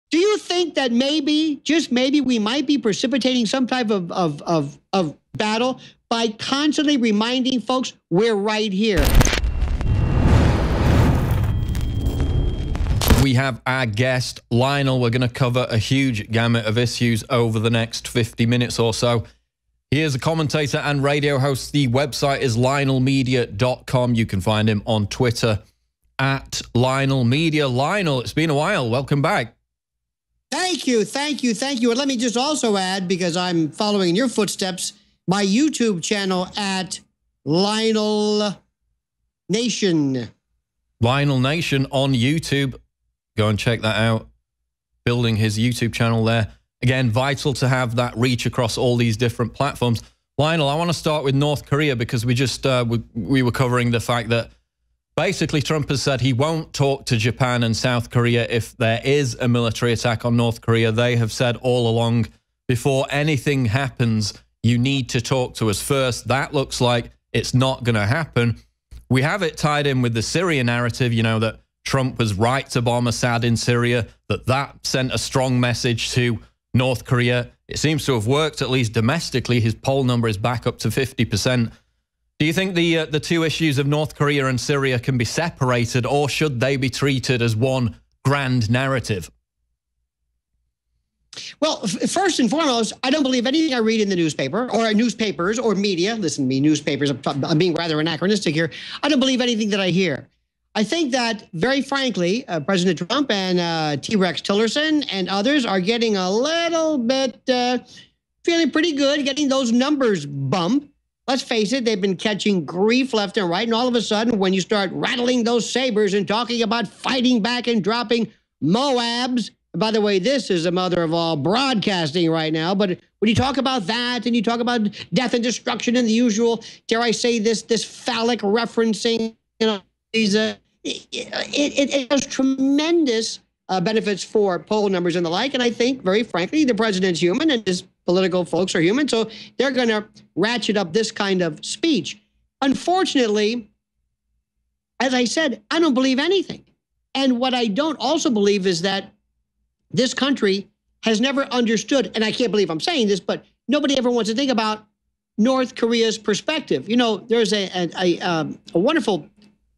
Do you think that maybe, just maybe, we might be precipitating some type of battle by constantly reminding folks we're right here? We have our guest, Lionel. We're going to cover a huge gamut of issues over the next 50 minutes or so. He is a commentator and radio host. The website is lionelmedia.com. You can find him on Twitter at Lionel Media. Lionel, it's been a while. Welcome back. Thank you, thank you, thank you. And let me just also add, because I'm following in your footsteps, my YouTube channel at Lionel Nation. Lionel Nation on YouTube. Go and check that out. Building his YouTube channel there. Again, vital to have that reach across all these different platforms. Lionel, I want to start with North Korea because we just we were covering the fact that basically Trump has said he won't talk to Japan and South Korea if there is a military attack on North Korea. They have said all along, before anything happens, you need to talk to us first. That looks like it's not going to happen. We have it tied in with the Syria narrative, you know, that Trump was right to bomb Assad in Syria, that sent a strong message to North Korea. It seems to have worked, at least domestically. His poll number is back up to 50%. Do you think the two issues of North Korea and Syria can be separated, or should they be treated as one grand narrative? Well, first and foremost, I don't believe anything I read in the newspaper or newspapers or media. Listen to me, newspapers, I'm being rather anachronistic here. I don't believe anything that I hear. I think that, very frankly, President Trump and T-Rex Tillerson and others are getting a little bit, feeling pretty good, getting those numbers bumped. Let's face it, they've been catching grief left and right. And all of a sudden, when you start rattling those sabers and talking about fighting back and dropping Moabs, by the way, this is the mother of all broadcasting right now. But when you talk about that and you talk about death and destruction and the usual, dare I say this phallic referencing, you know, these, it has tremendous benefits for poll numbers and the like. And I think, very frankly, the president's human and his political folks are human. So they're going to ratchet up this kind of speech. Unfortunately, as I said, I don't believe anything. And what I don't also believe is that this country has never understood, and I can't believe I'm saying this, but nobody ever wants to think about North Korea's perspective. You know, there's a wonderful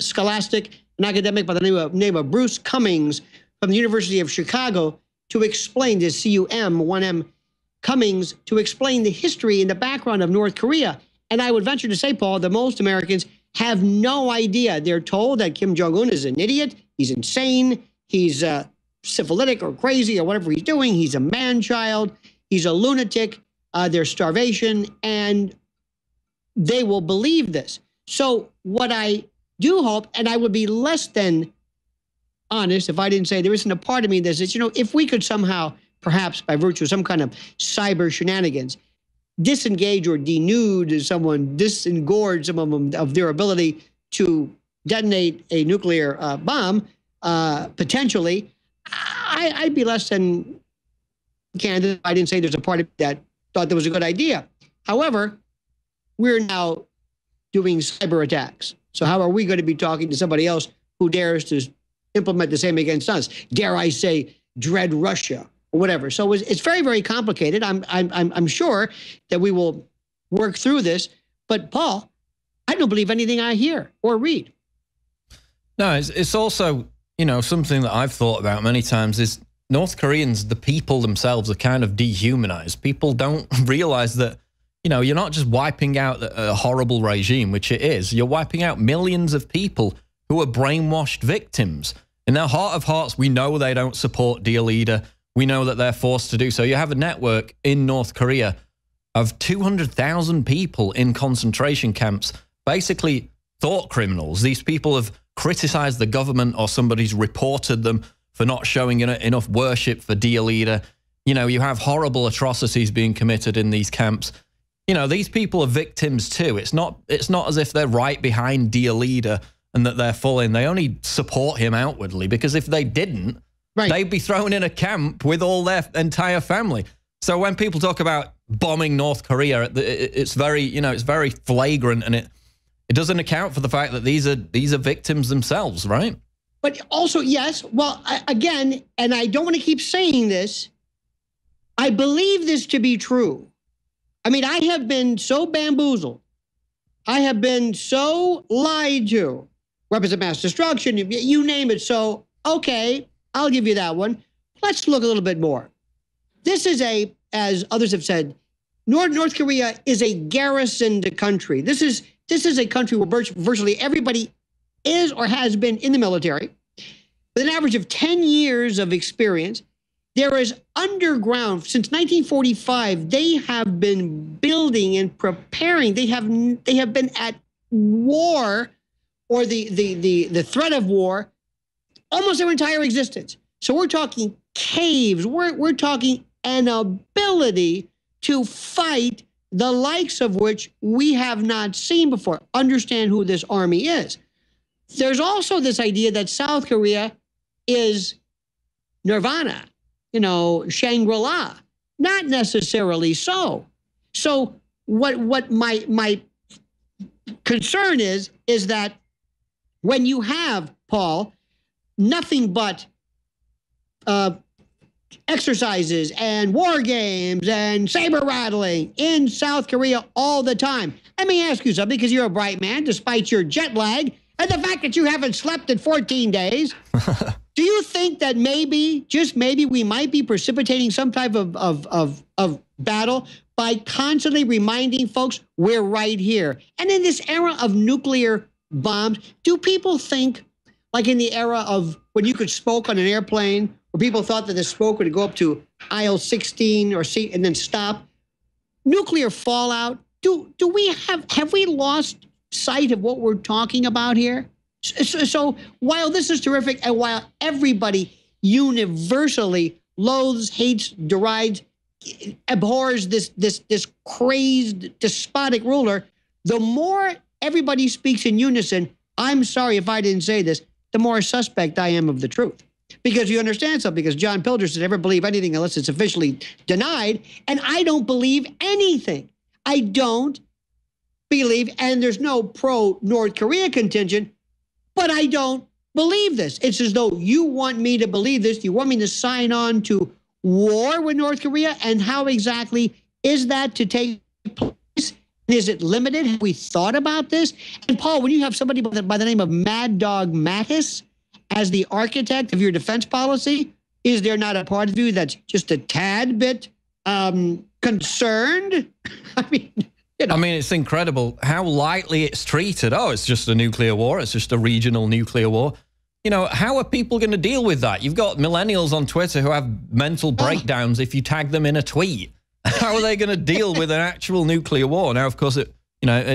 scholastic, an academic by the name of Bruce Cummings from the University of Chicago to explain this, C-U-M-1-M, Cummings, to explain the history and the background of North Korea. And I would venture to say, Paul, that most Americans have no idea. They're told that Kim Jong-un is an idiot, he's insane, he's syphilitic or crazy or whatever he's doing, he's a man-child, he's a lunatic, there's starvation, and they will believe this. So what I do hope, and I would be less than honest if I didn't say there isn't a part of me that says, you know, if we could somehow, perhaps by virtue of some kind of cyber shenanigans, disengage or denude someone, disengorge some of them of their ability to detonate a nuclear bomb, potentially, I'd be less than candid if I didn't say there's a part of me that thought that was a good idea. However, we're now doing cyber attacks. So how are we going to be talking to somebody else who dares to implement the same against us? Dare I say, dread Russia or whatever. So it's very, very complicated. I'm sure that we will work through this. But Paul, I don't believe anything I hear or read. No, it's also, you know, something that I've thought about many times is North Koreans, the people themselves, are kind of dehumanized. People don't realize that, you know, you're not just wiping out a horrible regime, which it is. You're wiping out millions of people who are brainwashed victims. In their heart of hearts, we know they don't support dear leader. We know that they're forced to do so. You have a network in North Korea of 200,000 people in concentration camps, basically thought criminals. These people have criticized the government, or somebody's reported them for not showing enough worship for dear leader. You know, you have horrible atrocities being committed in these camps. You know, these people are victims too. It's not as if they're right behind dear leader and that they're full in. They only support him outwardly, because if they didn't, they'd be thrown in a camp with all their entire family. So when people talk about bombing North Korea, it's very, you know, it's very flagrant, and it doesn't account for the fact that these are victims themselves, right? But also, yes, well, again, and I don't want to keep saying this, I believe this to be true. I mean, I have been so bamboozled. I have been so lied to. Weapons of mass destruction, you name it. So, okay, I'll give you that one. Let's look a little bit more. This is as others have said, North Korea is a garrisoned country. This is a country where virtually everybody is or has been in the military with an average of 10 years of experience. There is underground, since 1945, they have been building and preparing. They have been at war or the threat of war almost their entire existence. So we're talking caves. We're talking an ability to fight the likes of which we have not seen before. Understand who this army is. There's also this idea that South Korea is nirvana, Shangri-La. Not necessarily so. So what my concern is that when you have, Paul, nothing but exercises and war games and saber rattling in South Korea all the time. Let me ask you something, because you're a bright man, despite your jet lag and the fact that you haven't slept in 14 days. Do you think that maybe, just maybe, we might be precipitating some type of battle by constantly reminding folks we're right here? And in this era of nuclear bombs, do people think, like in the era of when you could smoke on an airplane, where people thought that the smoke would go up to aisle 16 or C and then stop? Nuclear fallout, do we have we lost sight of what we're talking about here? So while this is terrific, and while everybody universally loathes, hates, derides, abhors this crazed, despotic ruler, the more everybody speaks in unison, I'm sorry if I didn't say this, the more suspect I am of the truth. Because you understand something, because John Pilger said, never believe anything unless it's officially denied. And I don't believe anything. I don't believe, and there's no pro-North Korea contingent, but I don't believe this. It's as though you want me to believe this. You want me to sign on to war with North Korea? And how exactly is that to take place? Is it limited? Have we thought about this? And Paul, when you have somebody by the name of Mad Dog Mattis as the architect of your defense policy, is there not a part of you that's just a tad bit concerned? I mean, it's incredible how lightly it's treated. Oh, it's just a nuclear war. It's just a regional nuclear war. How are people going to deal with that? You've got millennials on Twitter who have mental breakdowns if you tag them in a tweet. How are they going to deal with an actual nuclear war? Now, of course, it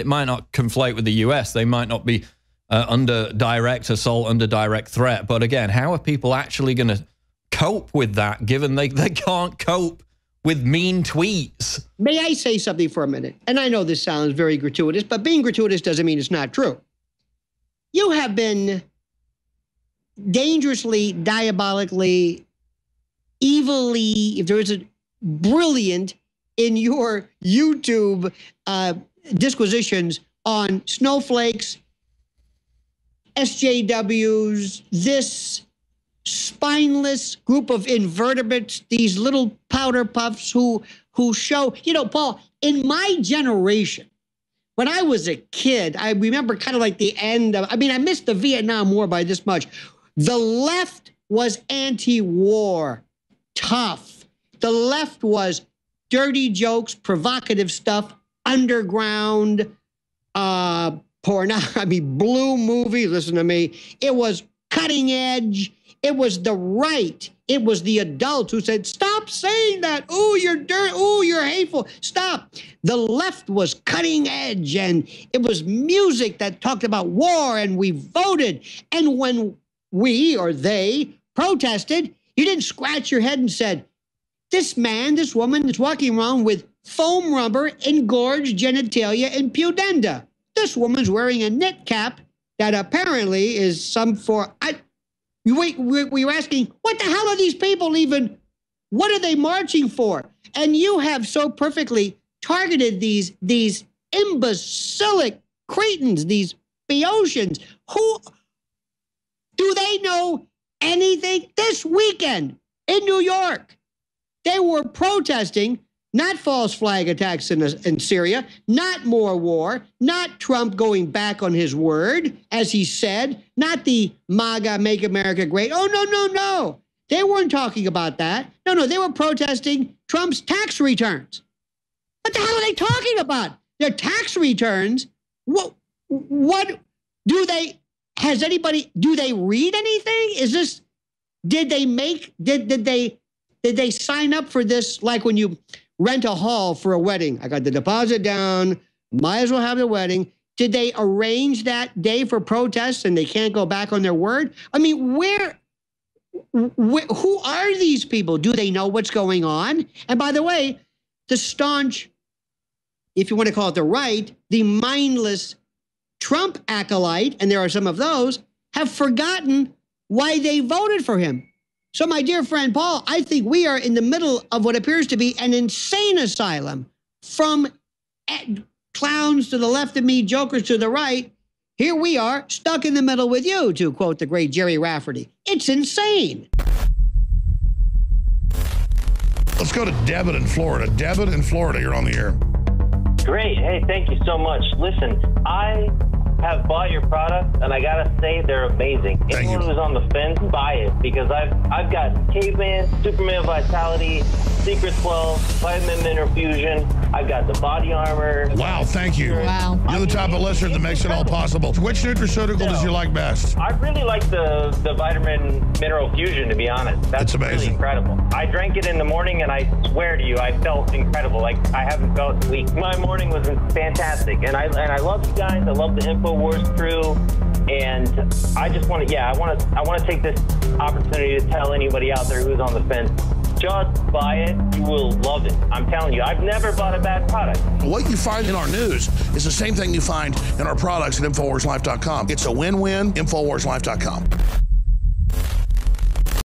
might not conflate with the US. They might not be under direct assault, under direct threat. But again, how are people actually going to cope with that, given they can't cope with mean tweets? May I say something for a minute? And I know this sounds very gratuitous, but being gratuitous doesn't mean it's not true. You have been dangerously, diabolically, evilly, if there is a brilliant in your YouTube disquisitions on snowflakes, SJWs, this spineless group of invertebrates, these little powder puffs who show, Paul, in my generation, when I was a kid, I remember kind of like the end of, I missed the Vietnam War by this much. The left was anti-war, tough. The left was dirty jokes, provocative stuff, underground, blue movie, listen to me. It was cutting edge. It was the right. It was the adults who said, stop saying that. Ooh, you're dirty. Ooh, you're hateful. Stop. The left was cutting edge, and it was music that talked about war, and we voted. And when we or they protested, you didn't scratch your head and said, this man, this woman is walking around with foam rubber, engorged genitalia, and pudenda. This woman's wearing a knit cap that apparently is some for... we were asking, what the hell are these people even... What are they marching for? And you have so perfectly targeted these imbecilic cretins, these Boeotians, who... Do they know anything? This weekend in New York, they were protesting not false flag attacks in Syria, not more war, not Trump going back on his word, as he said, not the MAGA, Make America Great. Oh, no, no, no. They weren't talking about that. No, no, they were protesting Trump's tax returns. What the hell are they talking about? Their tax returns? What do they, do they read anything? Is this, did they sign up for this like when you rent a hall for a wedding? I got the deposit down, might as well have the wedding. Did they arrange that day for protests and they can't go back on their word? I mean, who are these people? Do they know what's going on? And by the way, the staunch, if you want to call it the right, the mindless Trump acolyte, and there are some of those, have forgotten why they voted for him. So, my dear friend Paul, I think we are in the middle of what appears to be an insane asylum, from clowns to the left of me, jokers to the right. Here we are, stuck in the middle with you, to quote the great Jerry Rafferty. It's insane. Let's go to Debit in Florida. Debit in Florida, you're on the air. Great. Hey, thank you so much. Listen, I have bought your product, and I gotta say they're amazing. Anyone who's on the fence, buy it, because I've got Caveman, Superman Vitality, Secret 12, Vitamin Mineral Fusion. I've got the body armor. Wow, thank you. Wow. You're the type of listener that makes it all possible. Which nutraceutical does you like best? I really like the Vitamin Mineral Fusion, to be honest. That's amazing. Really incredible. I drank it in the morning, and I swear to you, I felt incredible. Like I haven't felt weak. My morning was fantastic, and I love you guys. I love the InfoWars crew, and I just want to, I want to take this opportunity to tell anybody out there who's on the fence, just buy it. You will love it. I'm telling you, I've never bought a bad product. What you find in our news is the same thing you find in our products at InfoWarsLife.com. It's a win-win. InfoWarsLife.com.